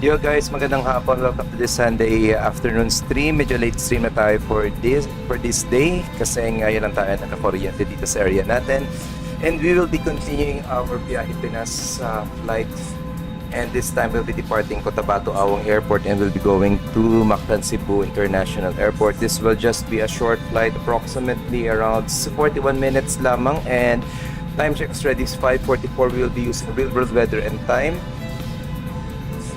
Yo guys, magandang hapon. Welcome to this Sunday afternoon stream. Medyo late stream na tayo for this day kasi ngayon lang tayo nakakuryente dito sa area natin. And we will be continuing our Byahe Pinas flight. And this time we'll be departing Cotabato Awang Airport and we'll be going to Mactan Cebu International Airport. This will just be a short flight, approximately around 41 minutes lamang. And time check is ready is 5:44. We will be using real world weather and time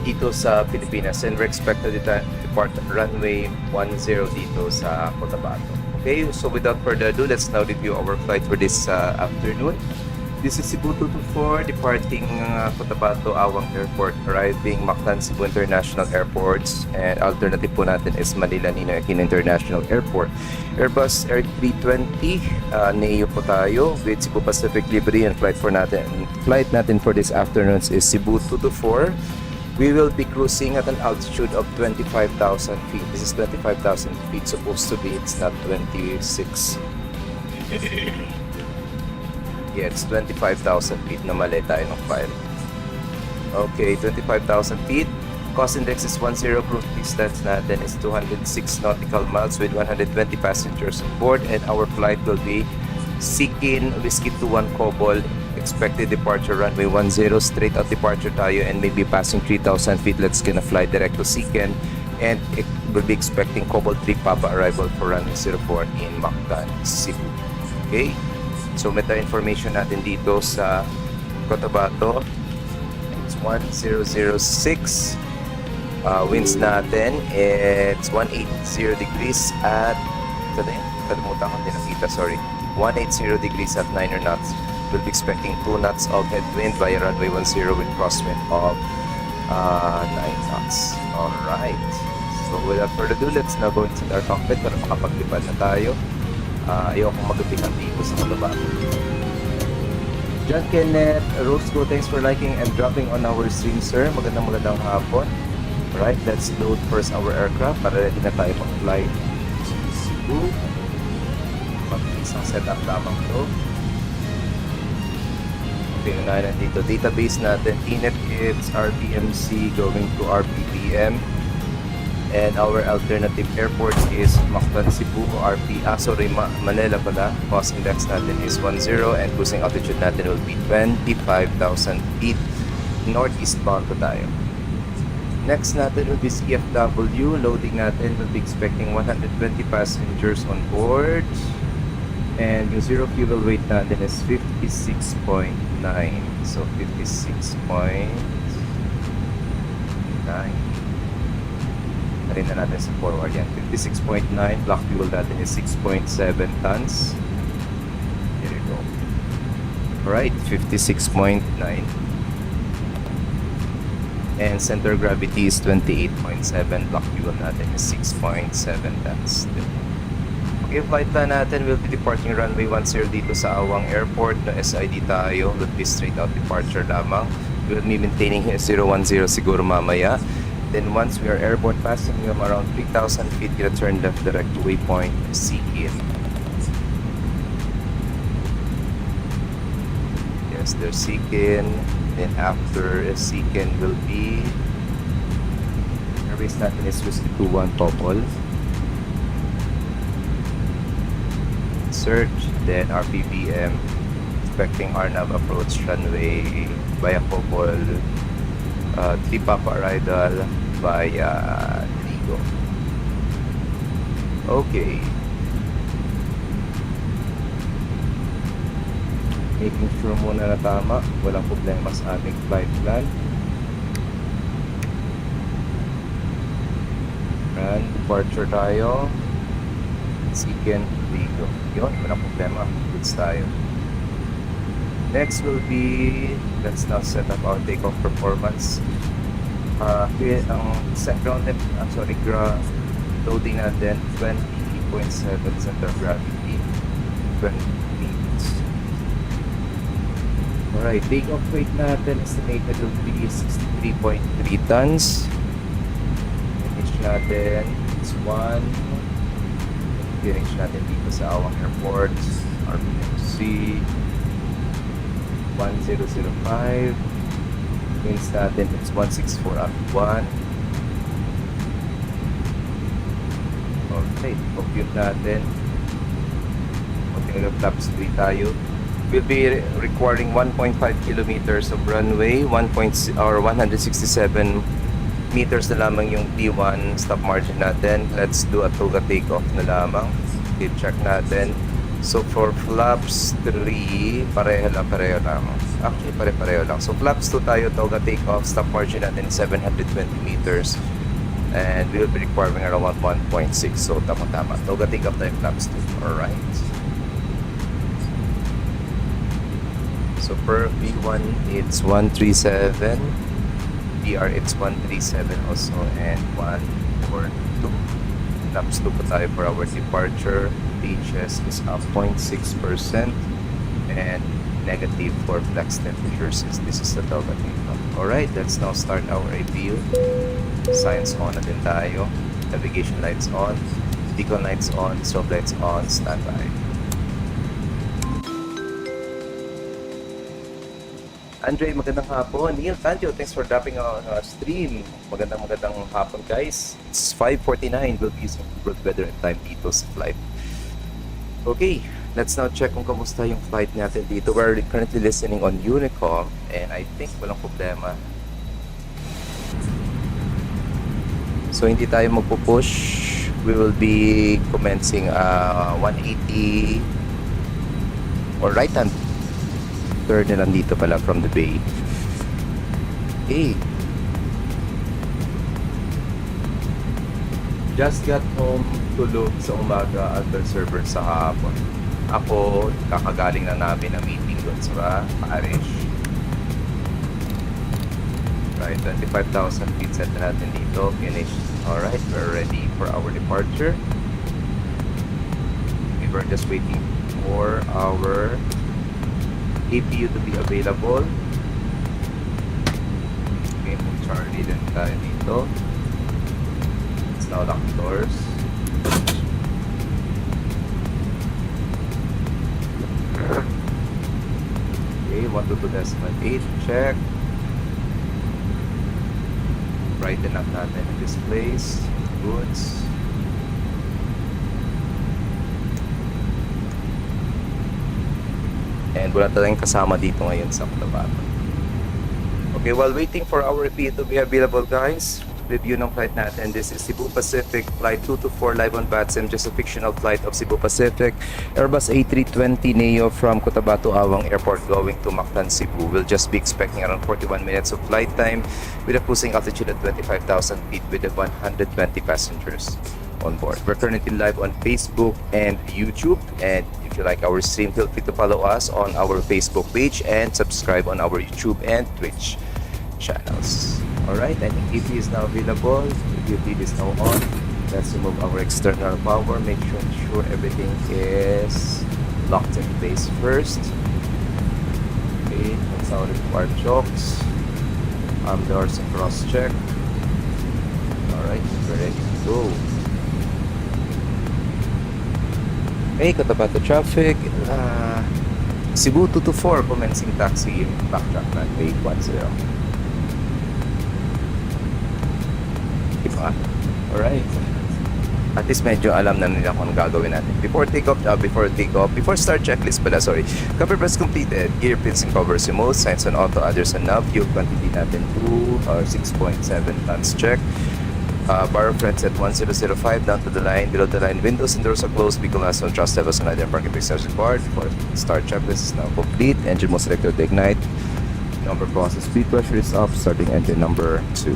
dito sa Pilipinas, and we're expected to depart runway 10 dito sa Cotabato. Okay, so without further ado, let's now review our flight for this afternoon. This is Cebu 224 departing Cotabato Awang Airport, arriving Mactan Cebu International Airports, and alternative po natin is Manila Ninoy Aquino International Airport. Airbus Air 320 Neo po tayo with Cebu Pacific Libre, and flight natin for this afternoon is Cebu 224. We will be cruising at an altitude of 25,000 feet. This is 25,000 feet. Supposed to be, it's not 26. Yeah, it's 25,000 feet na mali tayo ng file. Okay, 25,000 feet. Cost index is 10. Cruise distance natin is 206 nautical miles with 120 passengers on board. And our flight will be Sikin Whiskey 21 Cobol. Expected departure runway 10, straight out departure tayo, and maybe passing 3,000 feet. Let's gonna fly direct to Siken, and it will be expecting Cobol 3 Papa arrival for runway 04 in Mactan, Cebu. Okay, so meta information natin dito sa Cotabato, it's 1006. Winds natin, it's 180 degrees at kalimutan ko din nakita, sorry, 180 degrees at 9 knots. We'll be expecting 2 knots of headwind via runway 10 with crosswind of 9 knots. Alright. So without further ado, let's now go into our cockpit para makapaglipad na tayo. Ayokong magabihan dito sa Cotabato. John Kenneth Roscoe, thanks for liking and dropping on our stream, sir. Magandang hapon. Alright, let's load first our aircraft para ready na tayo mag-fly to Cebu. Mag-isang setup lamang to. Na dito database natin, TNet it's RPMC going to RPVM, and our alternative airport is Mactan Cebu Manila pala. Cost index natin is 10, and cruising altitude natin will be 25,000 feet. Northeast bound pa tayo. Next natin will be CFW. Loading natin will be expecting 120 passengers on board. And yung zero fuel weight natin is 56.9. So 56.9. Narin na natin sa forward yan. 56.9. Block fuel natin is 6.7 tons. There you go. Alright, 56.9. And center gravity is 28.7. Block fuel natin is 6.7 tons. Okay, flight plan natin will be departing runway 10 dito sa Awang Airport. No SID tayo, will be straight out departure lamang. We will be maintaining 010 siguro mamaya. Then once we are airborne, passing around 3,000 feet, gonna turn left direct to waypoint Sikin. Yes, there's Sikin. Then after Sikin will be airways natin is Whiskey 21 Cobol. Search, then RPVM, expecting RNAV approach runway via Cobol, 3 Papa arrival via Ligo. Okay. Making sure muna na tama, walang problema sa aming flight plan. And departure tayo. Siken, Ligo. Yun, walang problema. Goods tayo. Next will be, let's now set up our takeoff performance. Ground loading natin 20.7 center of gravity, 20 meters. Alright, takeoff weight natin estimated will be 63.3 tons. Finish natin is 1. Finish natin dito sa Awang Airport, RPMC 1005. Winds natin is 164 up 1. Okay, compute natin. Okay, flaps 3 tayo. We'll be requiring 1.5 kilometers of runway, 167 meters na lamang yung P1 stop margin natin. Let's do a toga takeoff na lamang. Okay, check natin. So for flaps 3, pareho lang. Actually, pare-pareho lang. So flaps 2 tayo, toga takeoff, stop margin natin 720 meters. And we'll be requiring around 1.6. So tama-tama. Toga takeoff tayo, flaps 2. Alright. So per P1 it's 137, PR it's 137 also, and 142. Flaps 2 pa tayo for our departure. HS is up 0.6% and negative for flex temperatures since this is the Toga takeoff. Alright, let's now start our APU. Science on na din tayo. Navigation lights on, beacon lights on, strobe lights on, standby. Andre, magandang hapon. Neil, Tanjo, thanks for dropping on our stream. Magandang hapon, guys. It's 5:49. We'll be using good weather and time dito sa flight. Okay, let's now check kung kamusta yung flight natin dito. We're currently listening on Unicom and I think walang problema. So hindi tayo magpupush. We will be commencing 180 or right hand turn na lang dito pala from the bay. Okay. Just got home, tulog sa umaga at the server sa hapon. Ako, kakagaling na namin na meeting doon sa Parish. Right, 25,000 feet set na natin dito. Finished. Alright, we're ready for our departure. We were just waiting for our APU to be available. Okay, Charlie din tayo dito. Let's now lock the doors. Okay, 122.8, check. Brighten up natin ang displays, goods. And wala tayong kasama dito ngayon sa Cotabato. Okay, while waiting for our APU to be available, guys, review ng flight natin. This is Cebu Pacific Flight 224 live on VATSIM, just a fictional flight of Cebu Pacific. Airbus A320neo from Cotabato Awang Airport going to Mactan, Cebu. We'll just be expecting around 41 minutes of flight time with a cruising altitude at 25,000 feet with 120 passengers on board. We're currently live on Facebook and YouTube, and if you like our stream, feel free to follow us on our Facebook page and subscribe on our YouTube and Twitch channels. Alright, I think EP is now available. The UP is now on. Let's remove our external power. Make sure everything is locked in place first. Okay, that's how required chokes. Arm doors and cross check. Alright, we're ready to go. Okay, Cotabato traffic. Cebu 224 commencing taxi backtrack runway 10. Diba? Alright. At least medyo alam na nila kung gagawin natin. Before start checklist pala, sorry. Cover press completed. Gear pins and covers removed. Signs on auto, others on nav. Fuel quantity natin 2 or 6.7 tons check. Bar front at 1005 down to the line. Below the line, windows and doors are closed. Vehicle has no thrust levels and either parking brake required. For start checklist is now complete. Engine mode selected to ignite. Number process. Speed pressure is off. Starting engine number 2.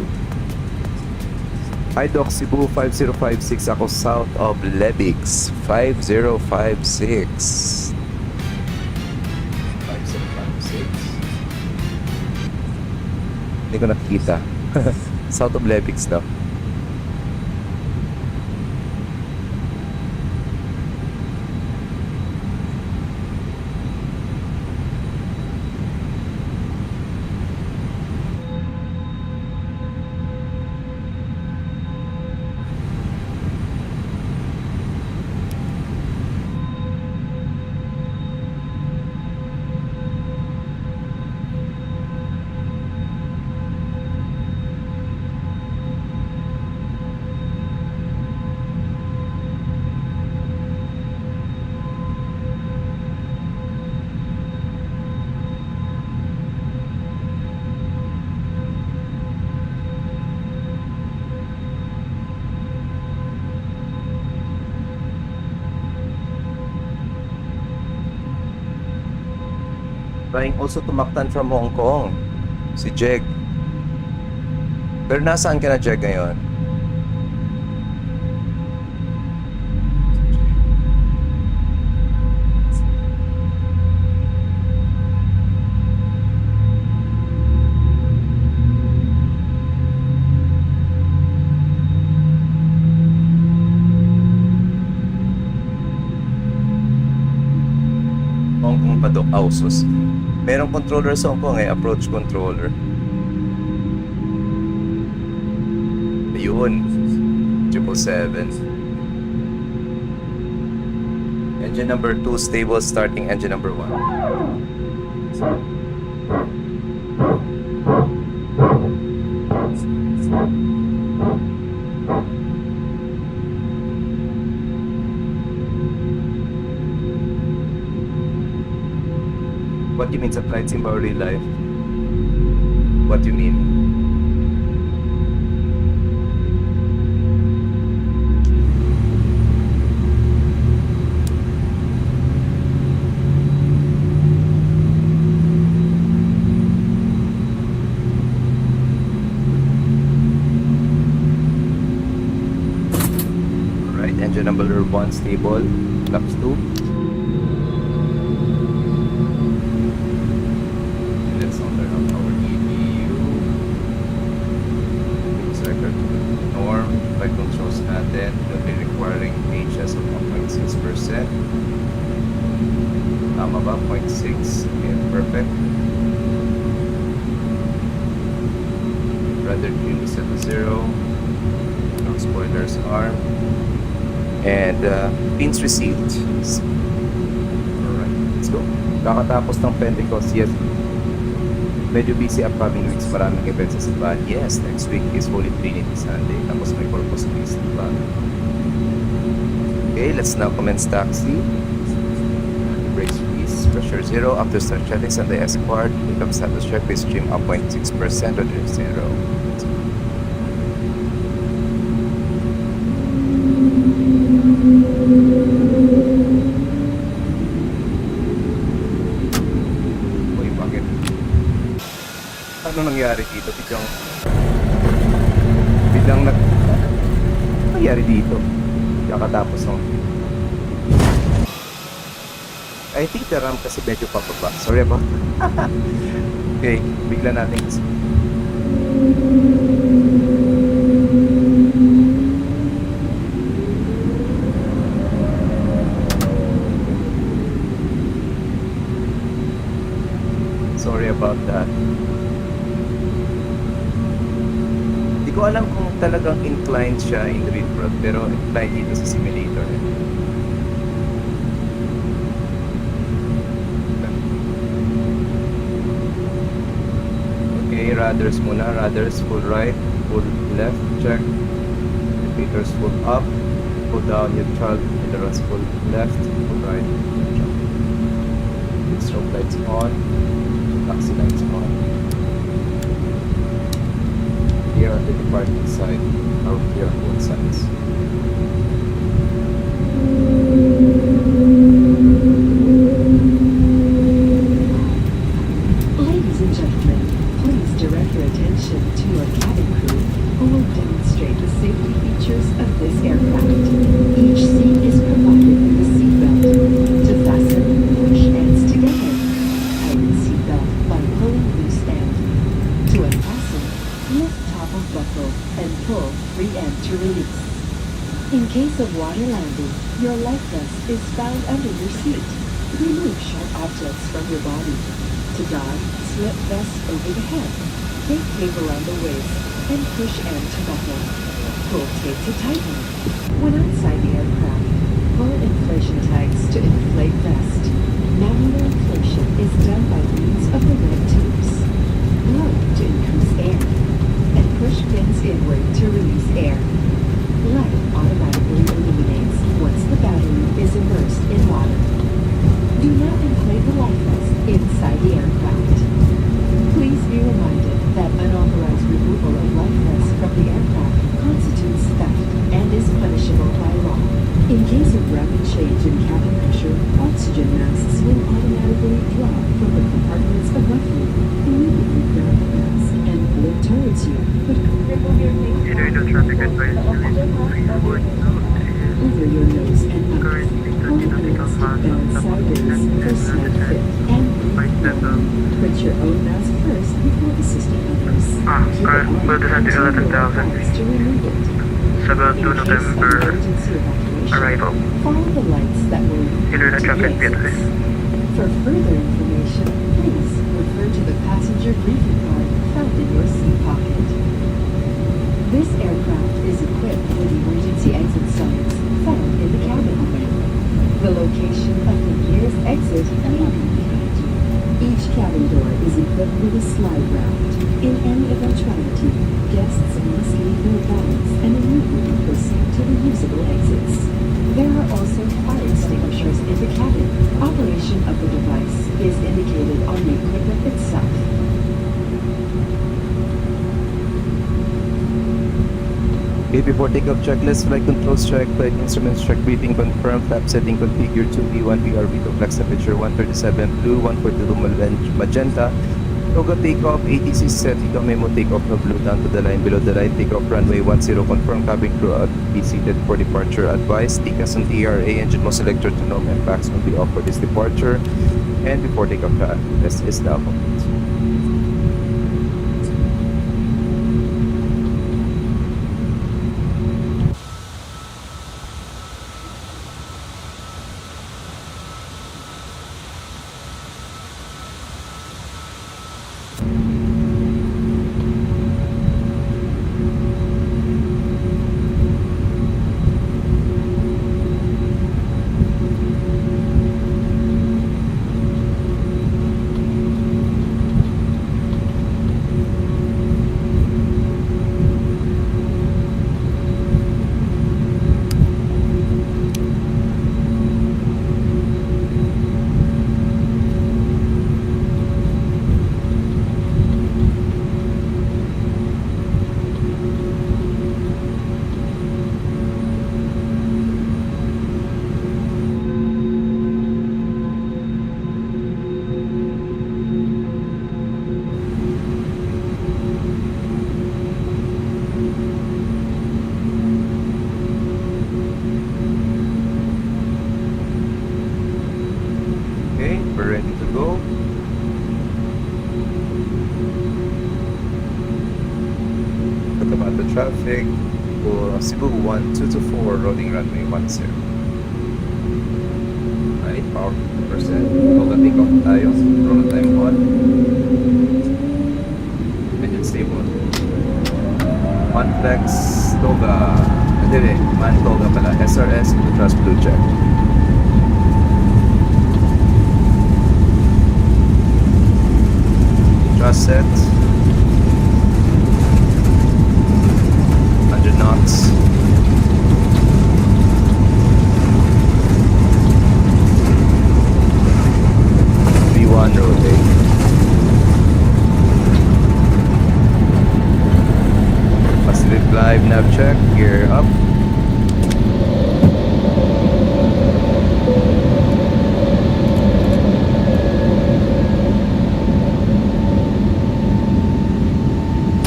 Hi Doc, Cebu 5056. Ako south of Lebix 5056. 5056. Hindi ko nakikita. South of Lebix daw. Flying also to Mactan from Hong Kong. Si Jeg. Pero nasaan ka na, Jeg, ngayon? Hong Kong pa do, Ausos. Merong controller sa Hong Kong approach controller. Ayun. 777. Engine number 2 stable, starting engine number 1. What do you mean sa flights in real life? What do you mean? Alright, engine number 1 stable, flaps 2. Then we'll be requiring HS of 1.6%. Tama ba? 0.6. Okay, perfect. Rudder trim is set to 0. No spoilers arm. And pins received. Alright, let's go. Kakatapos ng Pentecost, yes. Medyo busy upcoming weeks, maraming events sa Cebu. Yes, next week is Holy Trinity Sunday. Tapos may Corpus Christi pa. Okay, let's now commence taxi. Brakes release, pressure 0. After start checklist on the Escort, income status check is trim up 0.6% on the 0. Ano nangyari dito? Biglang nangyari dito. Kakatapos ng I think the RAM kasi medyo papaba. Sorry about that. Okay, bigla natin. Sorry about that. Hindi ko alam kung talagang inclined siya in real world, pero inclined dito sa simulator. Okay, rudders muna. Rudders full right, full left, check. Repeaters full up, pull down neutral, ailerons full left, full right, neutral. Strobe lights on, taxi lights on. Here on the departing side, or here on both sides. Ladies and gentlemen, please direct your attention to your cabin crew who will demonstrate the safety features of this aircraft. Each seat is provided with a seatbelt. To fasten, push ends together. Tighten seatbelt by pulling loose end. To unfasten, lift top of buckle and pull free end to release. In case of water landing, your life vest is found under your seat. Remove sharp objects from your body. To dive, slip vest over the head. Take tape around the waist and push end to buckle. Pull tape to tighten. When outside the aircraft, pull inflation tags to inflate vest. Manual inflation is done by means of the red tubes. Blow to increase air. And push pins inward to release air. Light automatically illuminates once the battery is immersed in water. Do not inflate the life vest inside the aircraft. Please be reminded that unauthorized removal of life vests from the aircraft constitutes theft and is punishable by law. In case of rapid change in cabin pressure, oxygen masks will automatically drop from the compartment benefits you, but Either the traffic advisory 342 over your nose and is mouth. currently Hold 30 nautical elastic miles on band top of the sideways for and snug descent fit and by breathe settle. normally. Put your own mask first before assisting others. Keep it on Will descend to until you're 11,000 advised to remove it. It's about 2 In case of November emergency evacuation, arrival. follow the lights that will lead Either the to the traffic gateway. exits. For further information, please refer to the passenger briefing card found in your seat pocket. This aircraft is equipped with emergency exit signs found in the cabin. The location of the nearest exit may be behind you. Each cabin door is equipped with a slide raft. In any eventuality, guests must leave their bags and immediately proceed to the usable exits. There are also fire extinguishers in the cabin. Operation of the device is indicated on the equipment itself. Okay, before takeoff checklist, flight controls check, flight instruments check, briefing confirmed, flap setting configure 2B1 BRB to flex temperature 137 blue, 142 magenta. Toga takeoff, ATC set, ikaw memo takeoff no blue down to the line, below the line, takeoff runway 10, confirm cabin crew out, be seated for departure, advice, TCAS on TRA, engine mode selector to norm and packs will be off for this departure, and before takeoff checklist is now complete. Okay, we're ready to go. Cotabato traffic for Cebu 1224, rolling runway 10. Right, power 50%. Toga takeoff na tayo. Throttle time on. Engine stable. Man flex, Toga. Hindi, man Toga pala. SRS, trust blue check. Trust set. 100 knots. V1 rotate. Pacific Live nav check, gear up.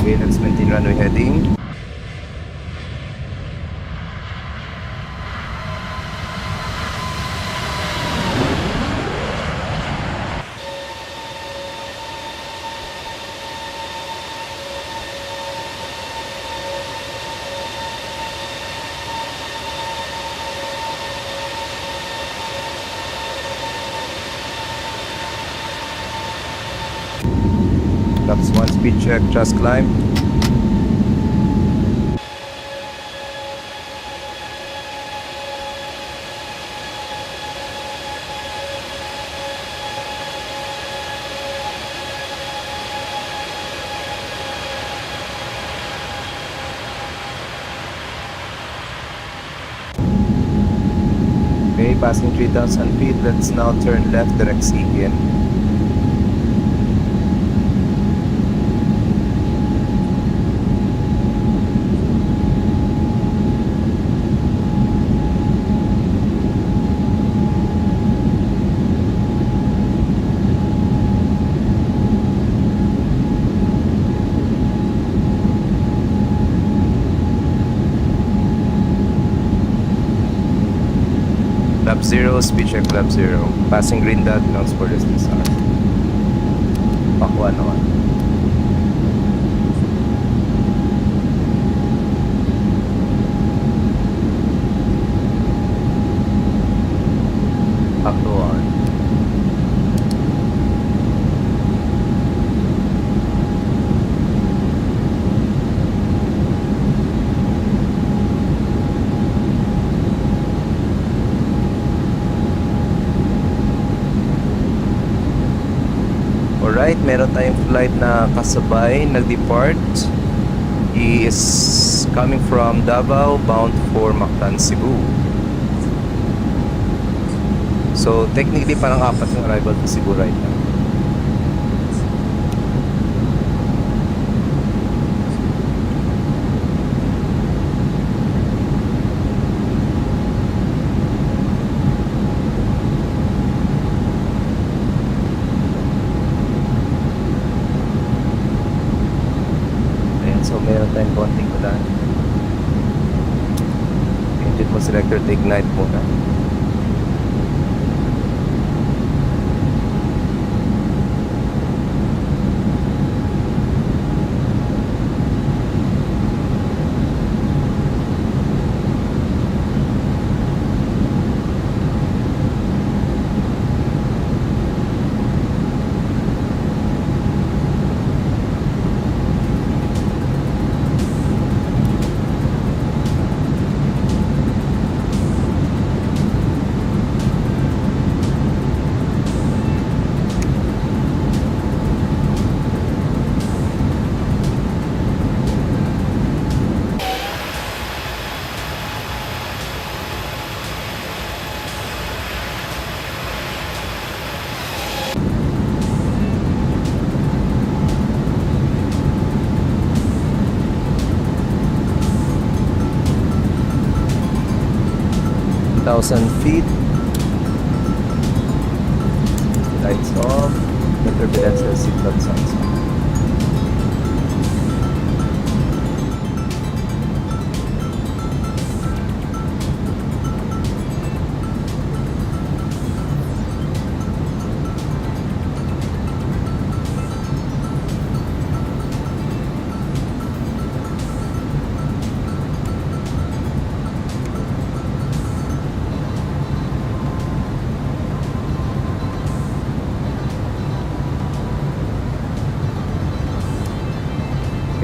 Okay, let's maintain runway heading. Laps 1 speed check, just climb. Okay, passing 3,000 feet, let's now turn left, direct CPN. lap 0, speed check lap 0. Passing green dot, grounds for SSR. Pakuha naman. Pakuha. Alright, meron tayong flight na kasabay, nag-depart. He is coming from Davao, bound for Mactan, Cebu. So, technically, parang 4 yung arrival to Cebu right now. So meron tayong konting ulan. Engine mo selector to ignite muna. Feet. Lights off. The turbulence has seatbelt sounds on.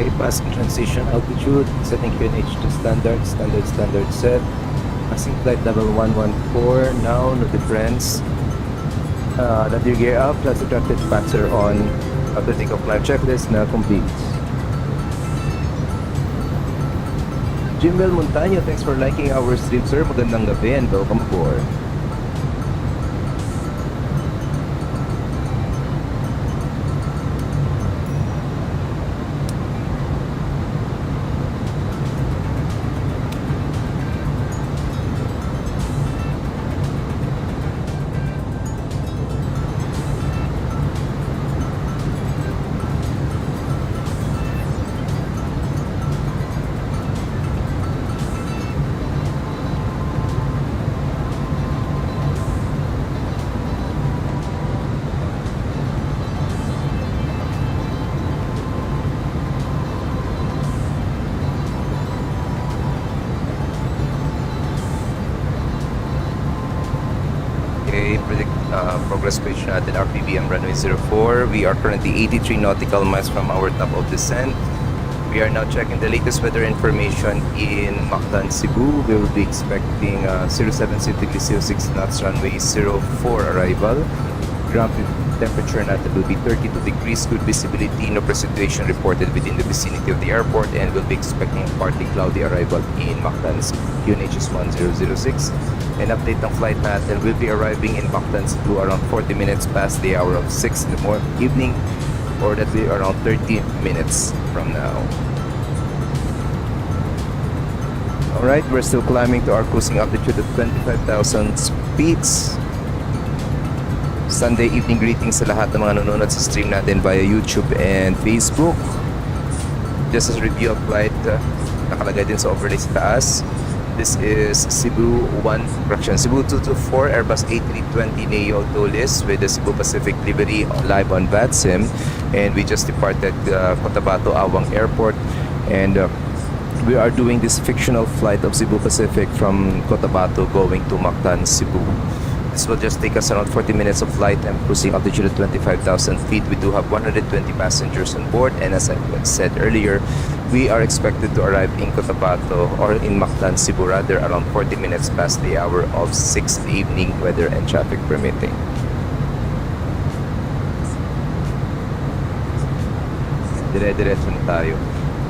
Okay, passing transition altitude, setting QNH to standard set. Passing flight level 114, now no difference. Let your gear up, plus attracted factor on. After takeoff climb checklist na complete. Jimbel Montaño, thanks for liking our stream, sir. Magandang gabi and welcome aboard. Progress page natin, RPVM runway 04. We are currently 83 nautical miles from our top of descent. We are now checking the latest weather information in Mactan, Cebu. We will be expecting 07 degrees 06 knots, runway 04 arrival. Ground temperature natin will be 32 degrees, good visibility, no precipitation reported within the vicinity of the airport, and we'll be expecting partly cloudy arrival in Mactan's QNH 1006. An update ng flight natin, will be arriving in Mactan, Cebu around 40 minutes past the hour of 6 in the evening, or that will be around 30 minutes from now. Alright, we're still climbing to our cruising altitude of 25,000 speeds. Sunday evening greetings sa lahat ng mga nanonood sa stream natin via YouTube and Facebook. Just as a review of flight, nakalagay din sa overlay sa taas. This is Cebu 224 Airbus A320 Neo Tulis with the Cebu Pacific livery live on VATSIM. And we just departed Cotabato Awang Airport, and we are doing this fictional flight of Cebu Pacific from Cotabato going to Mactan, Cebu. This will just take us around 40 minutes of flight and cruising altitude at 25,000 feet. We do have 120 passengers on board, and as I said earlier, we are expected to arrive in Cotabato or in Mactan, Cebu rather, around 40 minutes past the hour of 6 in the evening, weather and traffic permitting. Dire-diretso na tayo.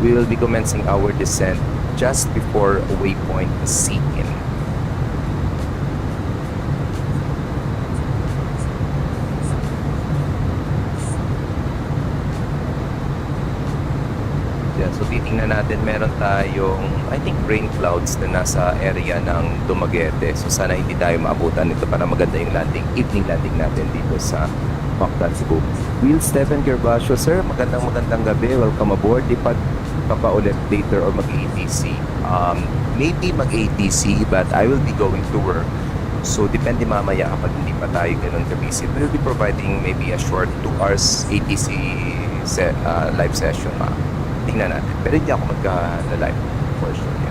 We will be commencing our descent just before waypoint C in. So titingnan natin, meron tayong I think rain clouds na nasa area ng Dumaguete. So sana hindi tayo maabutan nito para maganda yung evening landing natin dito sa Mactan, Cebu. Will Stephen Gervasio, sir, magandang gabi. Welcome aboard. Lipat ka pa ulit later or mag-ATC? Maybe mag-ATC, but I will be going to work. So depende mamaya kapag hindi pa tayo ganun ka-busy. We'll be providing maybe a short 2 hours ATC live session. Tingnan natin. Pero hindi ako magka-live for sure. Yeah.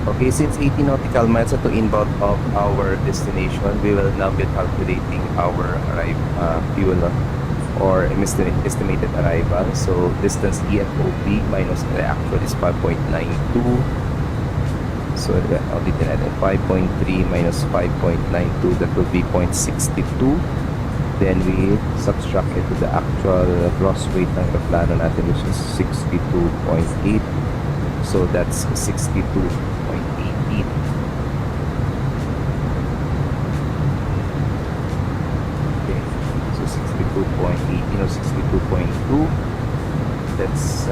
Okay, since 80 nautical miles to inbound of our destination, we will now be calculating our fuel or estimated arrival. So distance EFOB minus the actual is 5.92. So ulitin natin, 5.3 minus 5.92, that will be 0.62. Then we subtract it to the actual gross weight ng aeroplano natin, which is 62.8. So that's 62.18. Okay, so 62.18 or 62.2. That's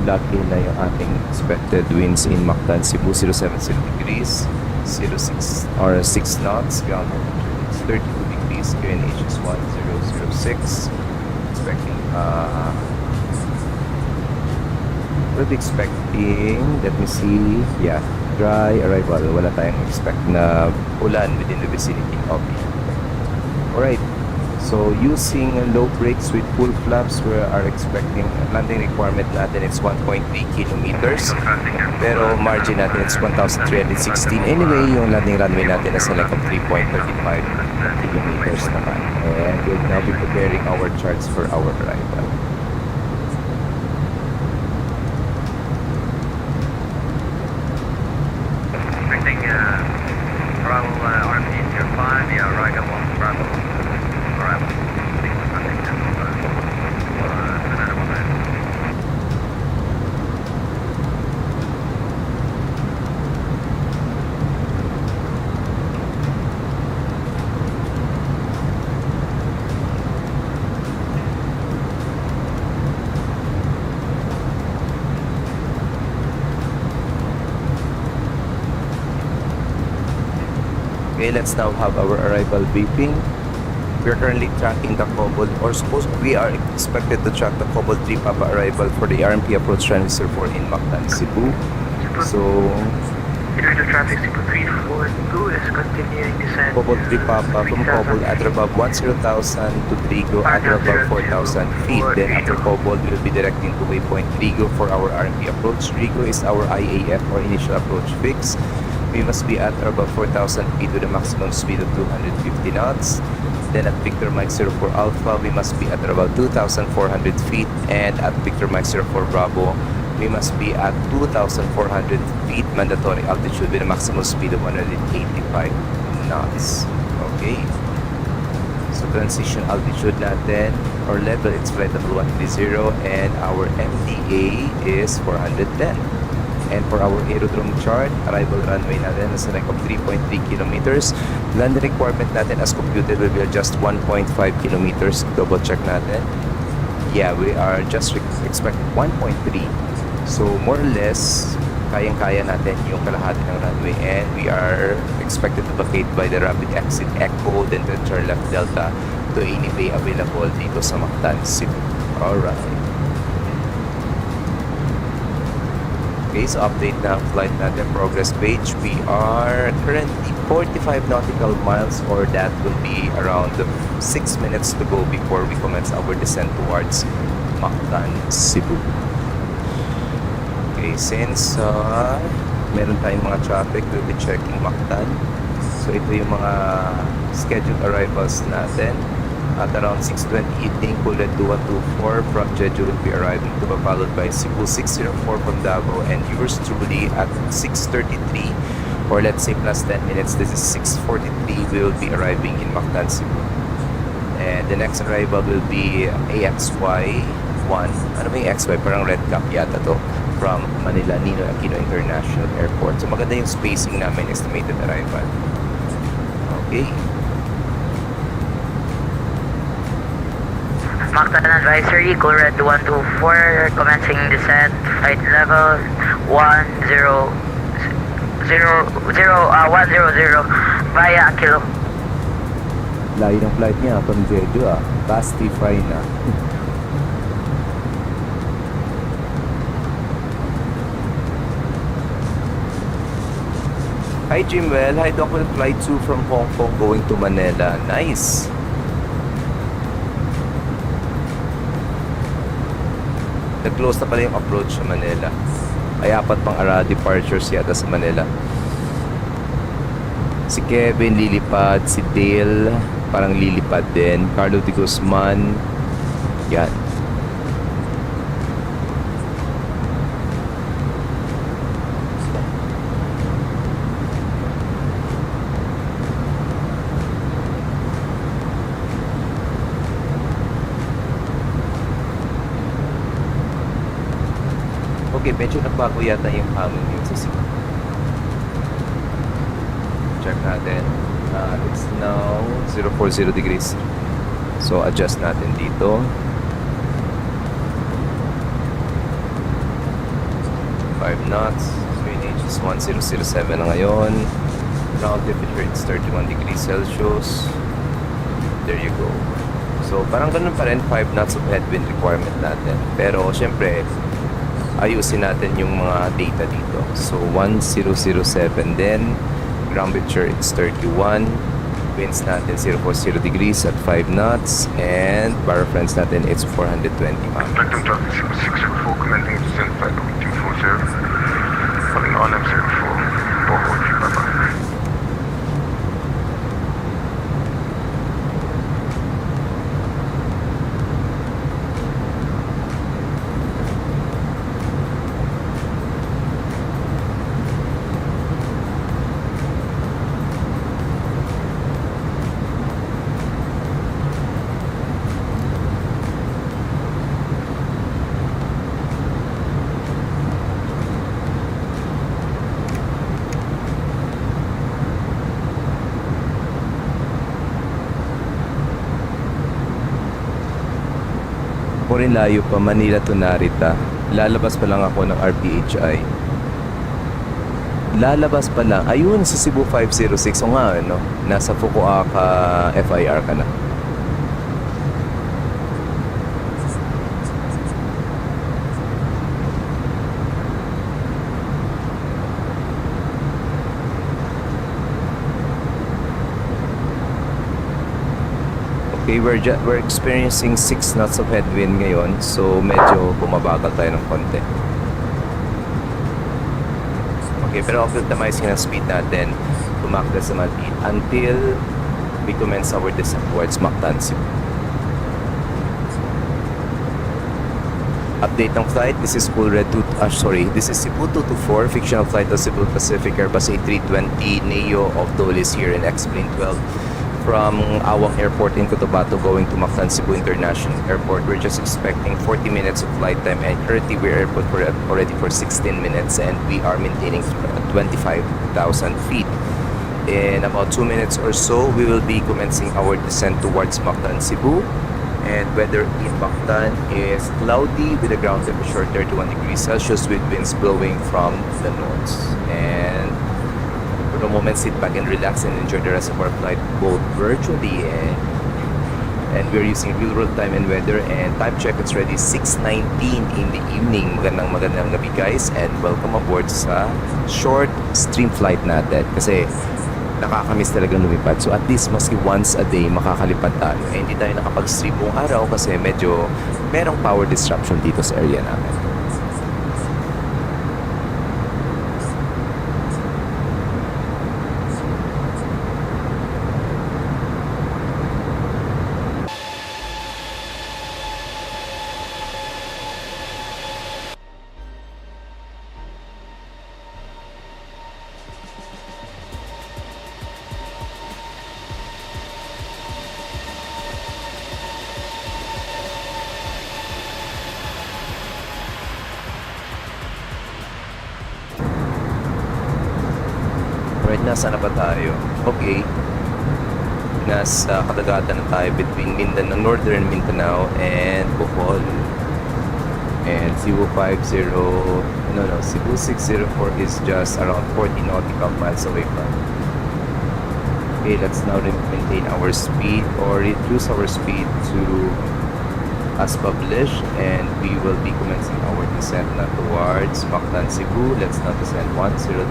lagi na yung ating expected winds in Mactan, Cebu, 070 degrees, 06 or 6 knots, ground 32 degrees, QNH is 1006. Expecting we'll be expecting, let me see, yeah, dry arrival. Wala tayong expect na ulan within the vicinity of it. Alright, so using low brakes with full flaps, we are expecting landing requirement natin is 1.3 kilometers. Pero margin natin is 1,316. Anyway, yung landing runway natin is like 3.35 kilometers naman. And we'll now be preparing our charts for our arrival. Everything, Bravo, RPMC 5, yeah, right up on Bravo. Arrival. Okay, let's now have our arrival briefing. We are currently tracking the Cobalt, or we are expected to track the Cobalt 3 Papa arrival for the RMP approach runway 04 in Mactan, Cebu. So, Integrated traffic Cebu 342 is continuing descent. Cobalt 3 Papa from Cobalt at above 10,000 to Trigo at above 4,000 feet. Then after Cobalt, we will be directing to waypoint Trigo for our RMP approach. Trigo is our IAF or initial approach fix. We must be at or above 4,000 feet with a maximum speed of 250 knots. Then at Victor Mike 04 Alpha, we must be at or about 2,400 feet. And at Victor Mike 04 Bravo, we must be at 2,400 feet mandatory altitude with a maximum speed of 185 knots. Okay. So transition altitude natin or level, it's flight level 130 and our MDA is 410. And for our aerodrome chart, arrival runway natin is a length of 3.3 kilometers. Landing requirement natin as computed will be just 1.5 kilometers. Double check natin. Yeah, we are just expecting 1.3. So more or less, kayang-kaya natin yung kalahati ng runway, and we are expected to vacate by the rapid exit Echo, then the turn left Delta to any bay available dito sa Mactan, Cebu. Alright. Okay, so update na ang flight natin progress page. We are currently 45 nautical miles, or that will be around 6 minutes to go before we commence our descent towards Mactan, Cebu. Okay, since meron tayong mga traffic, we'll be checking Mactan. So ito yung mga scheduled arrivals natin. At around 6:20 evening, Bullet 2124 from Jeju will be arriving to be followed by Cebu 604 from Davao, and yours truly at 6:33, or let's say plus 10 minutes, this is 6:43, we will be arriving in Mactan, Cebu. And the next arrival will be AXY1. Ano ba yung XY? Parang red cap yata to. From Manila Ninoy Aquino International Airport. So maganda yung spacing namin, estimated arrival. Okay. Mactan advisory, Cool Red 124, commencing descent, flight level 100 via Kilo. Layo ng flight niya from Jeju Basti fry na. Hi Jimwell, hi Doc, will flight 2 from Hong Kong going to Manila. Nice. Nag-close na pala yung approach sa Manila. Ay apat pang departures yata sa Manila. Si Kevin lilipad, si Dale parang lilipad din, Carlo de Guzman, yan. Okay, medyo nagbago yata yung hangin yun sa Cebu. Check natin. It's now 040 degrees. So, adjust natin dito. 5 knots. So, in is 1007 na ngayon. Ground temperature is 31 degrees Celsius. There you go. So, parang ganun pa rin, 5 knots of headwind requirement natin. Pero, syempre, ayusin natin yung mga data dito. So 1007 din, ground temperature it's 31, winds natin 040 degrees at 5 knots, and bar reference natin it's 420 miles. Spectrum traffic 604, commencing descent flight 240, falling on M04, Boho, bye-bye. Ako rin layo pa, Manila to Narita. Lalabas pa lang ako ng RPHI. Lalabas pa lang. Ayun, sa Cebu 506. O nga, ano? Nasa Fukuoka FIR ka na. Okay, we're experiencing 6 knots of headwind ngayon, so medyo bumabagal tayo ng konti. Okay, pero optimizing ang speed natin, tumakda sa Madrid until we commence our descent towards Mactan, Cebu. Update ng flight, this is Cool Red 2, this is Cebu 224, fictional flight of Cebu Pacific Airbus A320 Neo of Dole is here in X-Plane 12. From Awang Airport in Cotabato going to Mactan Cebu International Airport. We're just expecting 40 minutes of flight time, and currently we're airport already for 16 minutes, and we are maintaining 25,000 feet. In about 2 minutes or so, we will be commencing our descent towards Mactan Cebu. And weather in Mactan is cloudy with a ground temperature 31 degrees Celsius with winds blowing from the north. And for the moment, sit back and relax and enjoy the rest of our flight both virtually And we're using real world time and weather, and time check, it's already 6:19 in the evening. Magandang gabi guys, and welcome aboard sa short stream flight natin. Kasi nakakamiss talaga lumipad. So at least maski once a day makakalipad tayo. Eh, hindi tayo nakapag-stream buong araw kasi medyo merong power disruption dito sa area namin. Right, nasa na ba tayo? Okay. Nasa kadagatan na tayo between Mindanao, Northern Mindanao and Bohol. And Cebu 50, Cebu 604 is just around 40 nautical miles away from. Okay, let's now maintain our speed or reduce our speed to as published, and we will be commencing our descent na towards Mactan, Cebu. Let's now descend 10,000.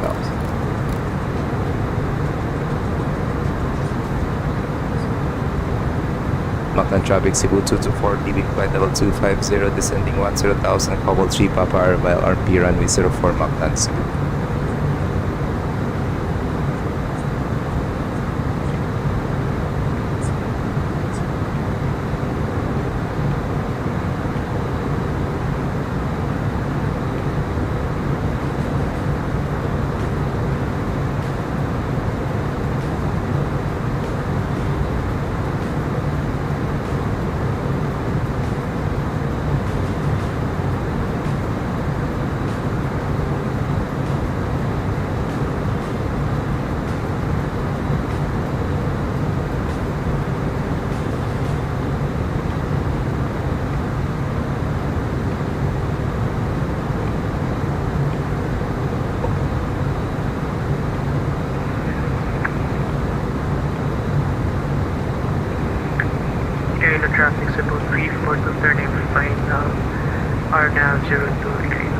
Mactan traffic Cebu 224, leaving flight level 250, descending 10,000, Cobalt 3 Papa arrival RP runway 04 Mactan Cebu. The traffic Cebu 342 turning final are now 02 degree.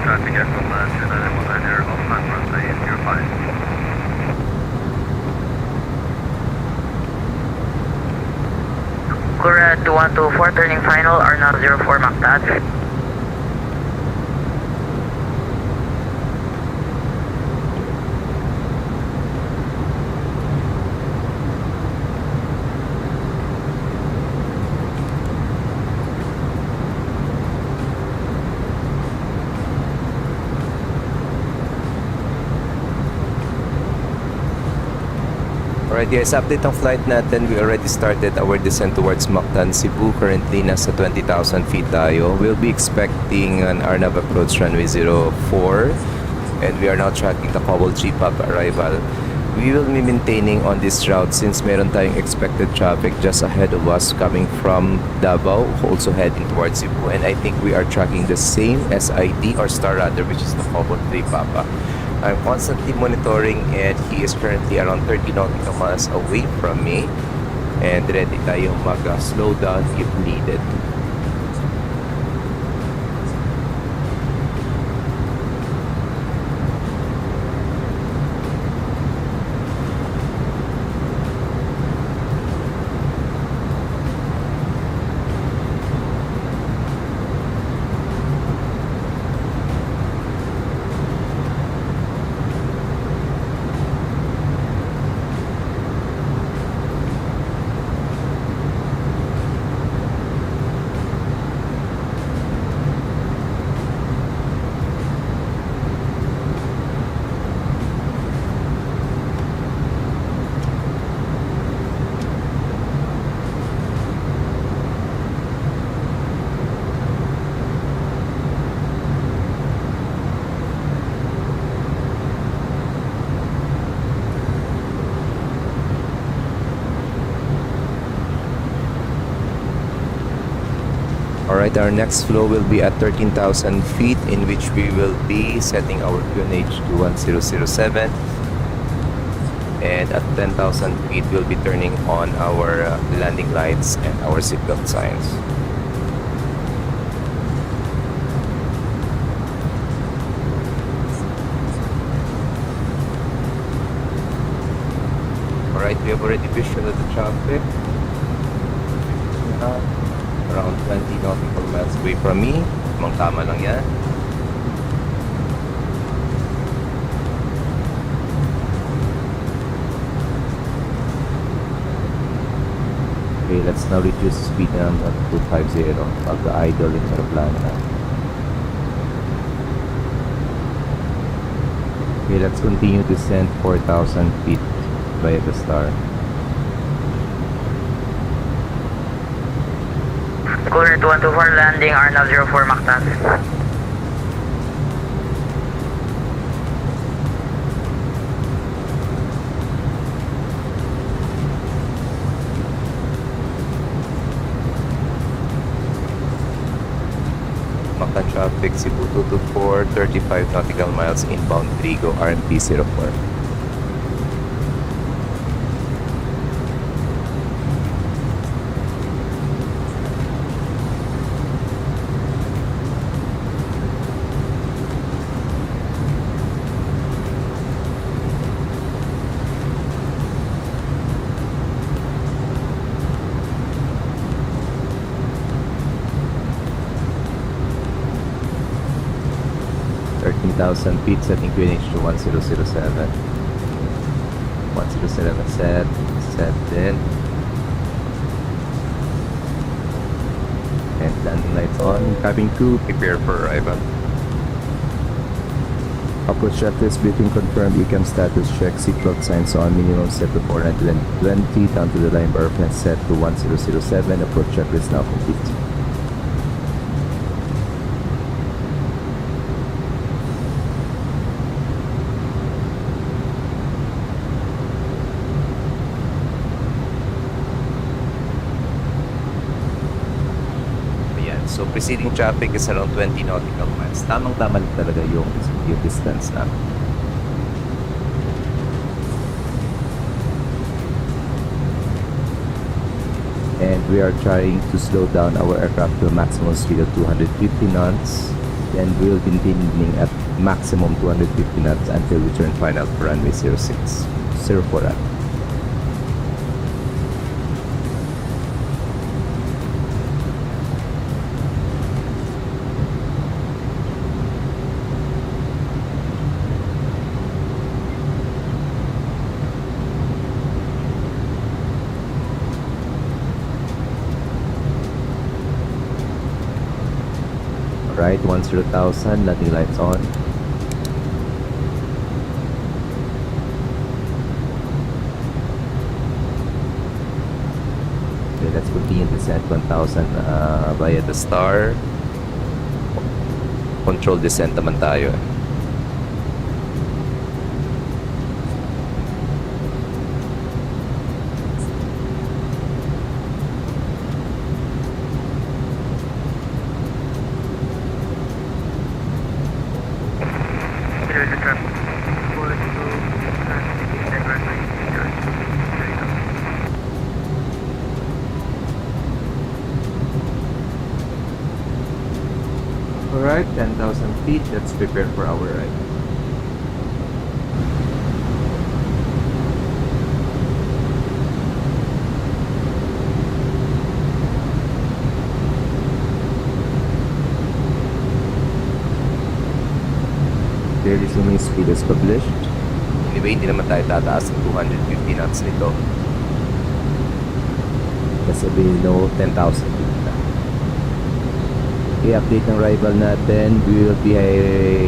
Traffic at Command, another one-liner off runway 05. Correct 2124 turning final are now 04 Mactan. Alright guys, update ang flight natin. We already started our descent towards Mactan, Cebu. Currently, nasa 20,000 feet tayo. We'll be expecting an Arnab approach runway 04. And we are now tracking the Cobalt G Pop arrival. We will be maintaining on this route since meron tayong expected traffic just ahead of us coming from Davao, also heading towards Cebu. And I think we are tracking the same SID or Star Radar, which is the Cobalt 3 Papa. I'm constantly monitoring, and he is currently around 30 nautical miles away from me, and ready tayong mag-slow down if needed. Alright, our next flow will be at 13,000 feet, in which we will be setting our QNH to 1007. And at 10,000 feet, we'll be turning on our landing lights and our seatbelt signs. Alright, we have already visualized the traffic. Around 20 nautical miles away from me. Tama lang yan. Okay, let's now reduce the speed down to 250 of the idle in Aeroplana. Okay, let's continue to descend 4,000 feet via the star. Cooler 2124 landing, RNAV 04 Mactan. Mactan traffic, Cebu 224, 35 nautical miles inbound Trigo, RMP 04. Feet, setting QNH to 1007. 1007 set in. And landing lights on. Cabin crew, prepare for arrival. Approach checklist briefing confirmed, ECAM status check, seatbelt signs on, minimum set to 420, down to the line bar plan set to 1007, approach checklist now complete. So preceding traffic is around 20 nautical miles. Tamang-tama lang talaga yung distance na. And we are trying to slow down our aircraft to a maximum speed of 250 knots. Then we will be continuing at maximum 250 knots until we turn final for runway 06. 04 at. Right, 10,000, landing lights on. Okay, let's continue descent 1,000 via the star. Control descent naman tayo. Alright, 10,000 feet, let's prepare for our ride. There is only speed is published. Anyway, hindi naman tayo tataas ng 250 knots nito. Kasi below 10,000 feet na. I-update ng rival natin. We will be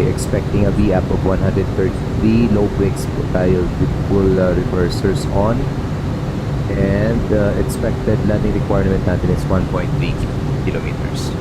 expecting a VAP of 133. Low brakes po tayo with full reversers on. And expected landing requirement natin is 1.3 kilometers.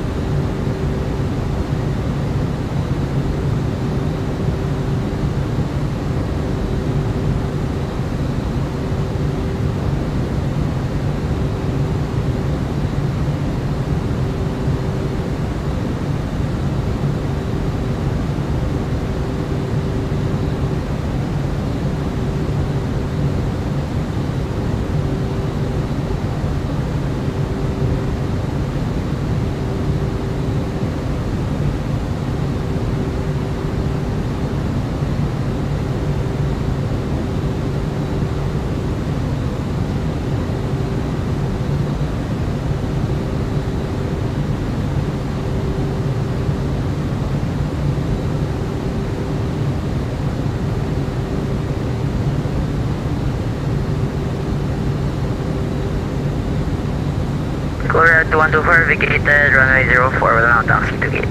to 124, vacated, runway 04, will now taxi to gate.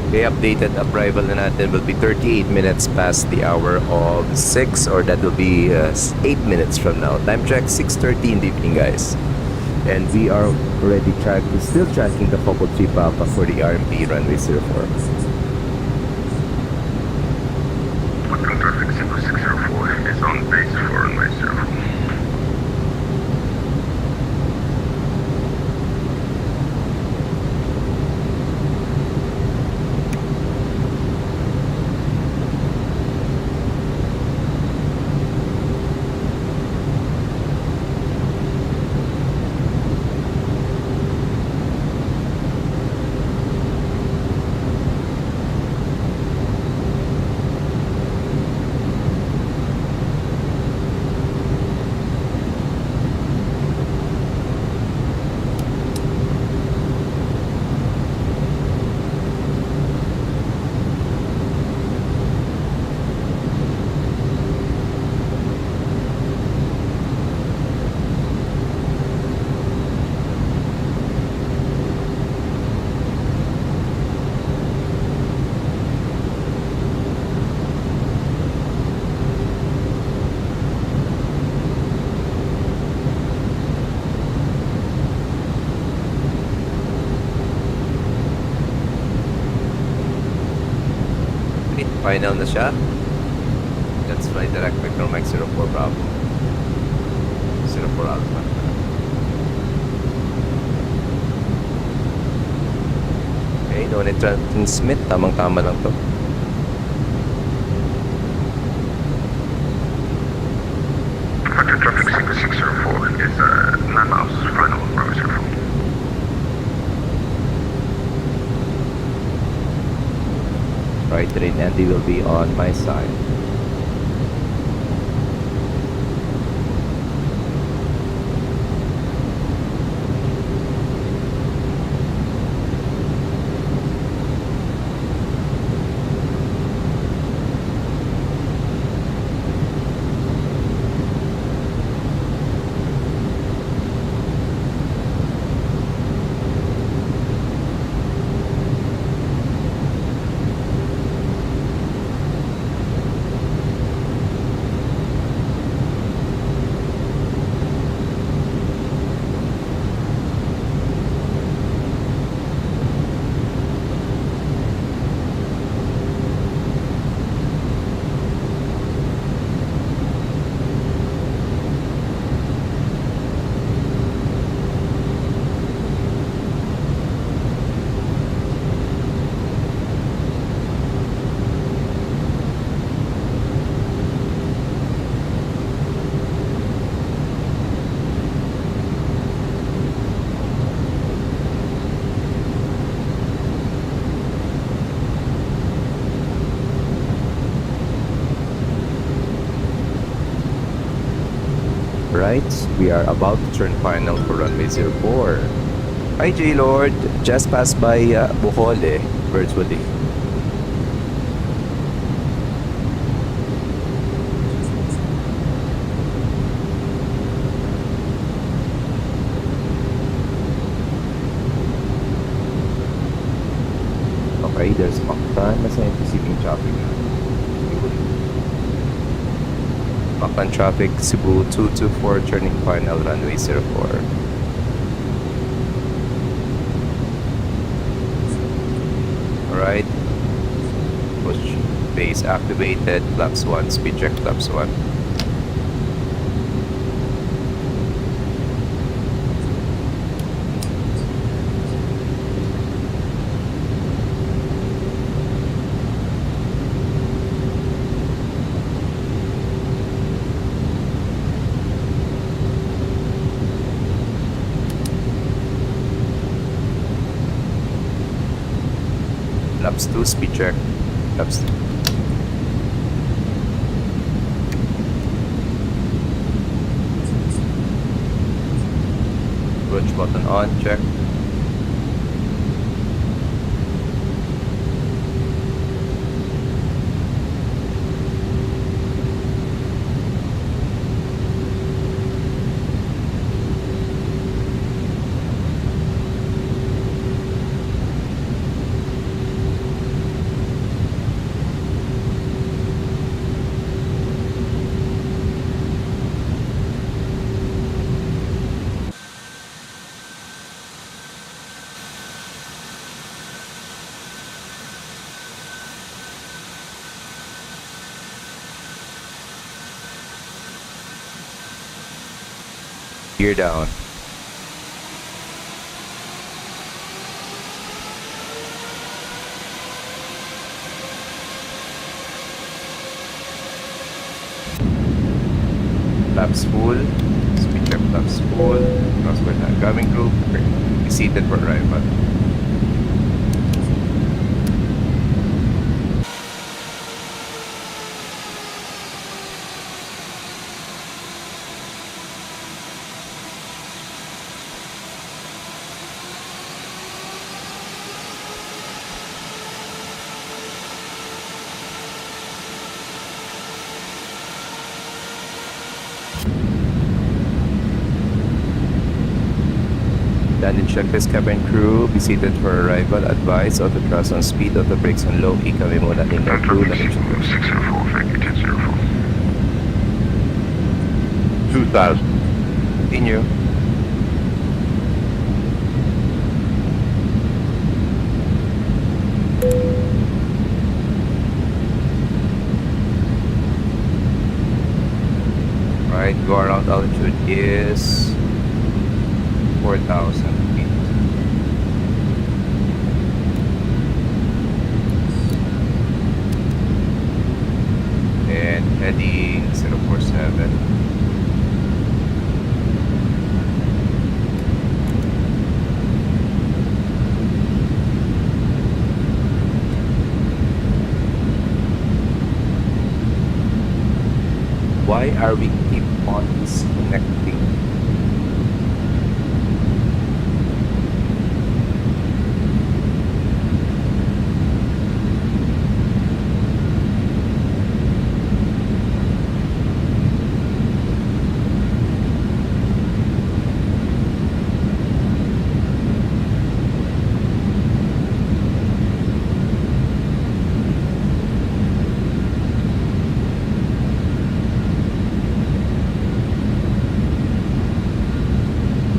Okay, updated arrival na natin will be 38 minutes past the hour of 6, or that will be 8 minutes from now. Time check 6:30 in the evening, guys. And we are already still tracking the Focal 3 Papa for the RMP runway 04. Mactan traffic Cebu 604 is on base for runway 04. Final na siya. Let's fly direct vector Mike 04 Bravo. 04 Alpha. Okay, no need transmit. Tamang-tama lang to. Mactan traffic Cebu 604 is 9 miles final runway 04. Right train Andy will be on my side. Right, we are about to turn final for runway 04. Hi J Lord, just passed by Bohol virtually. Okay, there's Mactan. Nasa yung receiving traffic na. Mactan traffic, Cebu 224, turning final, runway 04. Alright. Push base activated, flaps 1, speed check flaps 1. Flaps 2, speed check. Flaps 2. Approach button on, check. Gear down. Flaps full. Speed check flaps full. Crossbar na cabin crew. Be seated for arrival. Landing checklist cabin crew, be seated for arrival. Advise, auto thrust on speed, auto brakes on low. Ikaway mo landing gear crew. Landing checklist. 604, thank you, 1004. 2000. Continue. Right, go around altitude is 4,000 feet. And heading 047. Why are we keep on disconnecting?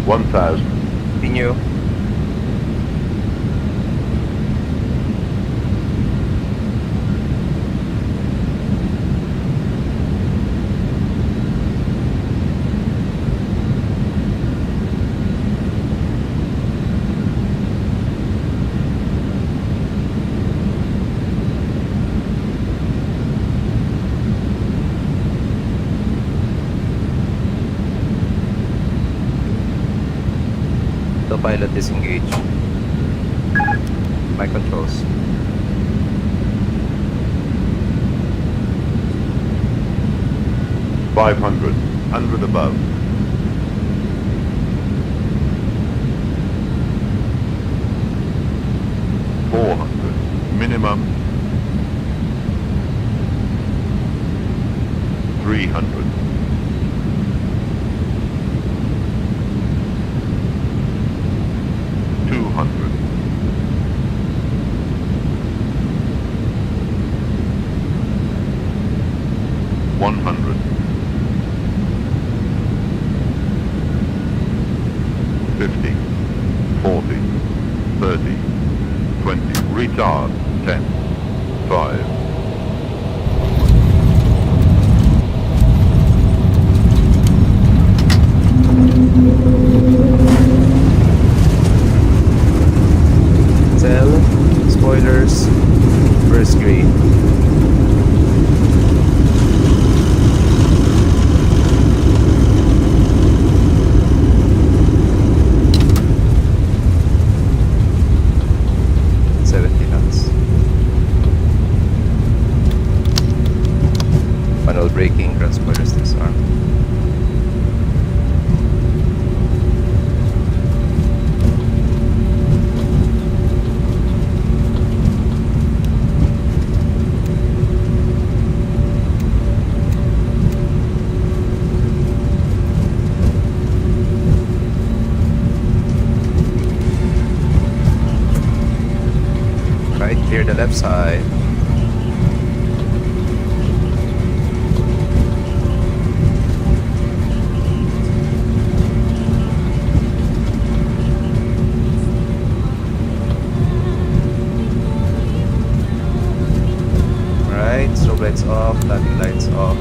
One thousand. Continue. The pilot disengaged. My controls. Five hundred. 100 above. 400. Minimum. 300. 200. 100. 50. 40. 30. 20. Retard. 10. 5. Cell, spoilers, first grade. Manual braking, ground spoilers disarm. Right, clear the left side. Right, strobe lights off, landing lights off.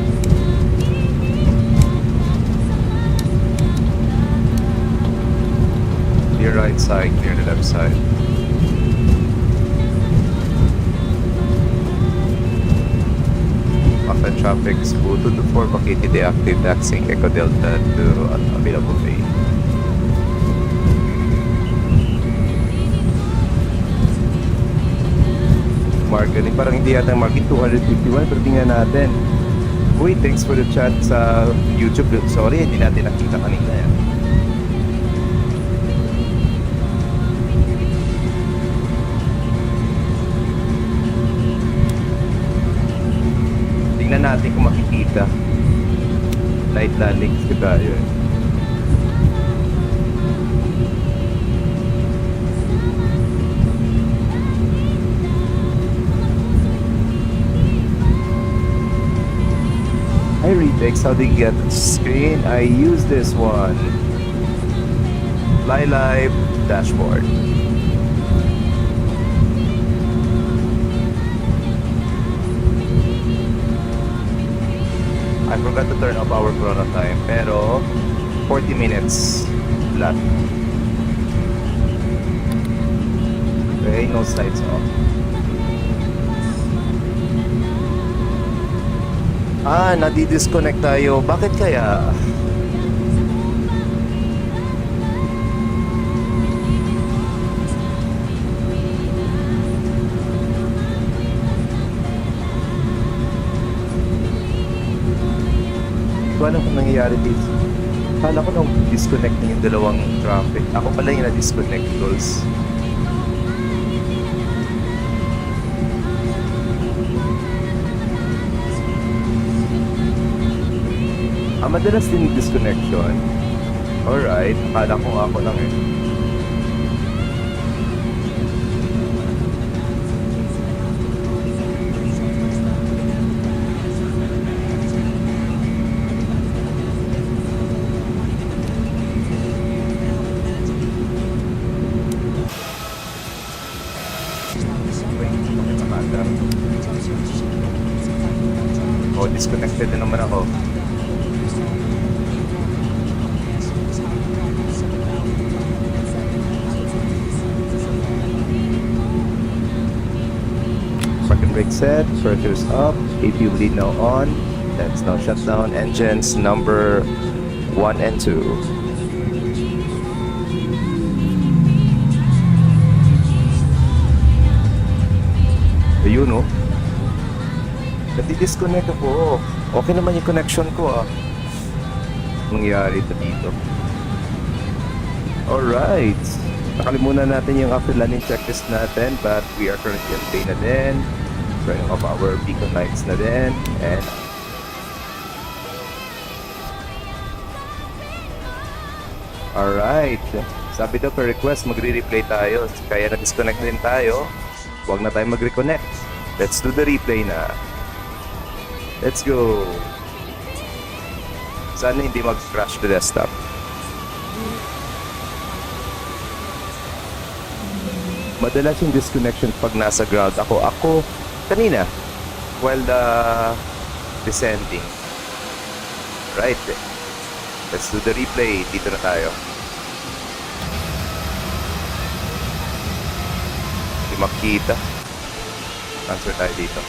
Clear right side, clear the left side. Mactan traffic is 2 to 4 Makiti deactive taxing Echo Delta to available lane. Marketing, parang hindi yata market 251 pero tingnan natin. Uy, thanks for the chat sa YouTube. Sorry, hindi natin nakita kanina yan. Tingnan natin kung makikita. Night landing kasi tayo eh. Hi Retex, how do you get the screen? I use this one. Fly Live dashboard. I forgot to turn off our chrono time, pero 40 minutes flat. Okay, no slides off. Nadi-disconnect tayo. Bakit kaya? Hindi ko alam kung nangyayari dito. Kala ko nung disconnect na yung dalawang traffic. Ako pala yung na-disconnect, tools. Madalas din disconnection. Alright, akala ko ako lang eh. Oh, disconnected na naman ako. Brake set, firsters up, APU bleed now on, that's now shut down, engines number 1 and 2. Ayun oh. Nadi-disconnect ako. Okay naman yung connection ko ah. Nangyari ito dito. Alright. Nakalimutan natin yung after landing checklist natin, but we are currently on play na din. Turning off our beacon lights na din, and alright, sabi daw per request magre-replay tayo, kaya na-disconnect din tayo. Huwag na tayo mag-reconnect. Let's do the replay na. Let's go. Sana hindi mag-crash the desktop. Madalas yung disconnection pag nasa ground. Ako kanina while descending. Right. Let's do the replay. Dito na tayo. Hindi makita. Transfer tayo dito.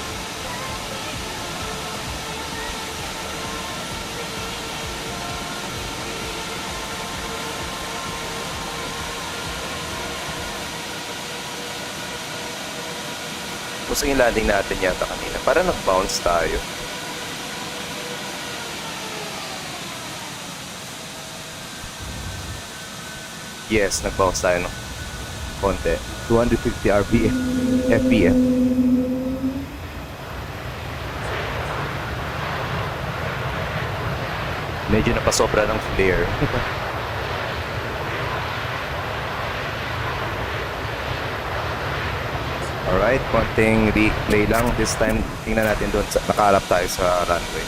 Gusto yung landing natin yata kanina. Para nag-bounce tayo. Yes, nag-bounce tayo no. Konti. 250 RPM. FPM. Medyo napasobra ng flare. Alright, konting replay lang. This time, tingnan natin doon. Nakaharap tayo sa runway.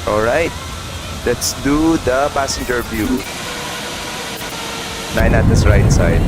Alright, let's do the passenger view. 9 at this right side.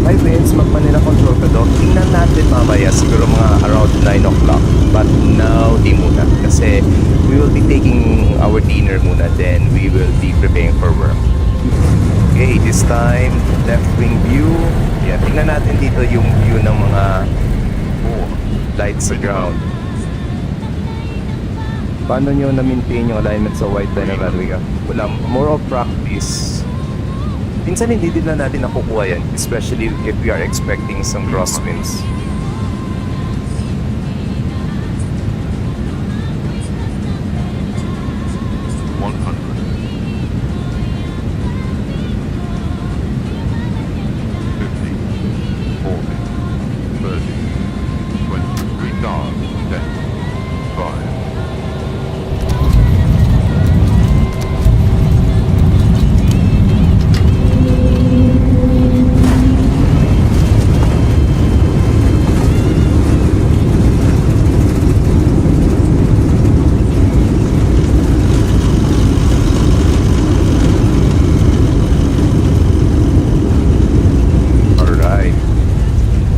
Hi Vince, mag-Manila Control ka daw. Tingnan natin mamaya, siguro mga around 9 o'clock. But now, di muna. Kasi we will be taking our dinner muna, then we will be preparing for work. Okay, this time, left wing view. Yan, tingnan natin dito yung view ng mga lights sa ground. Paano nyo na-maintain yung alignment sa white line ng runway ka? Wala, more of practice. Minsan hindi din na natin nakukuha yan, especially if we are expecting some crosswinds.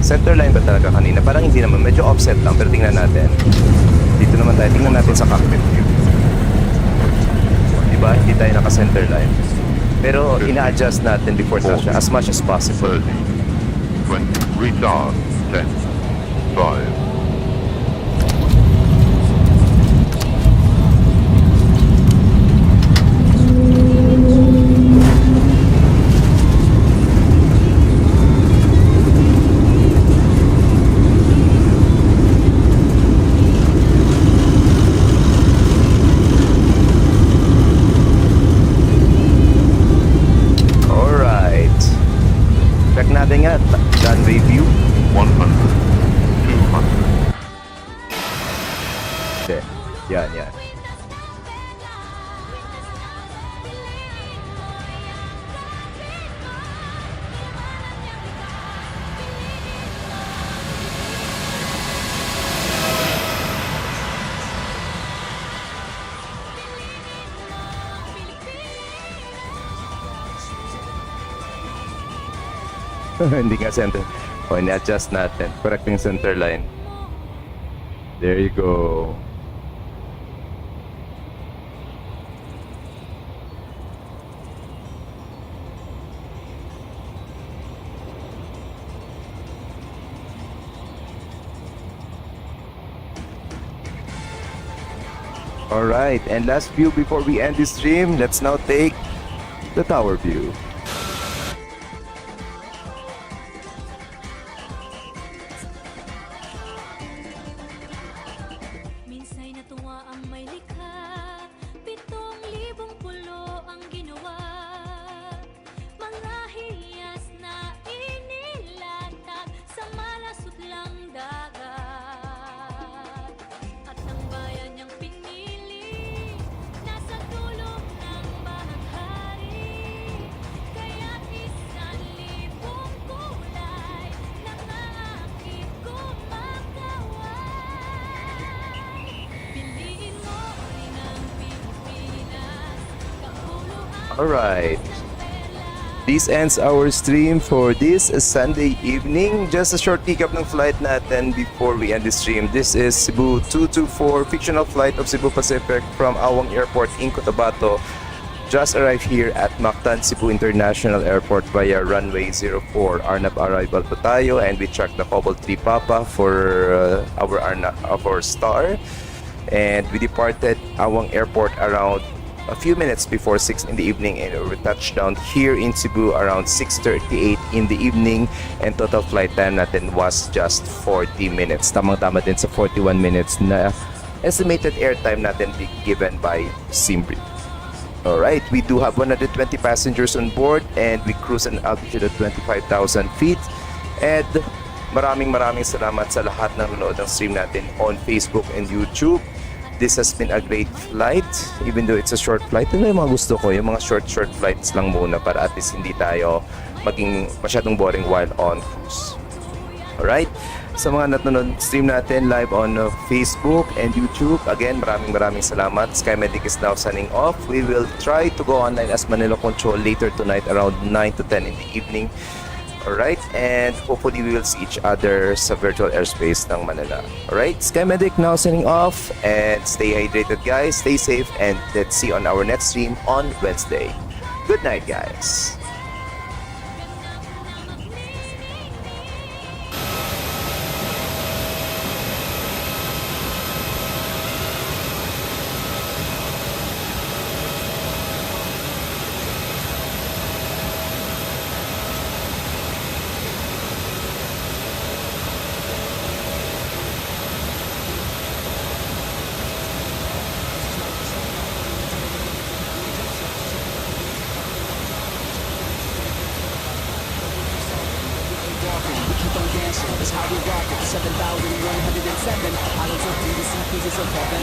Center line ba talaga kanina? Parang hindi naman. Medyo offset lang. Pero tingnan natin. Dito naman tayo. Tingnan natin sa cockpit view. Diba? Hindi tayo naka-center line. Pero ina-adjust natin before touch as much as possible. 30, 20, retard, 10, 5, Check natin nga, runway view. 100, 200. Okay, yan, yan. Hindi nga center. O, ini-adjust natin. Correct yung center line. There you go. Alright, and last view before we end this stream, let's now take the tower view. Alright, this ends our stream for this Sunday evening. Just a short recap ng flight natin before we end the stream. This is Cebu 224, fictional flight of Cebu Pacific from Awang Airport in Cotabato. Just arrived here at Mactan, Cebu International Airport via runway 04. Arnab arrival po tayo, and we tracked the Cobalt 3 Papa for our star. And we departed Awang Airport around a few minutes before 6 in the evening, and we touched down here in Cebu around 6:38 in the evening, and total flight time natin was just 40 minutes. Tamang-tama din sa 41 minutes na estimated airtime natin given by Simbri. Alright, we do have 120 passengers on board and we cruise an altitude of 25,000 feet. And maraming salamat sa lahat ng nanonood ng stream natin on Facebook and YouTube. This has been a great flight, even though it's a short flight. Ito yung mga gusto ko, yung mga short flights lang muna para at least hindi tayo maging masyadong boring while on cruise. Alright? Sa mga nanonood stream natin live on Facebook and YouTube, again, maraming salamat. SkyMedic is now signing off. We will try to go online as Manila Control later tonight around 9 to 10 in the evening. Alright? And hopefully we will see each other sa virtual airspace ng Manila. Alright? SkyMedic now signing off. And stay hydrated, guys. Stay safe. And let's see on our next stream on Wednesday. Good night, guys. Keep on dancing, that's how we rock it. 7,107. I don't talk to you, see pieces of heaven.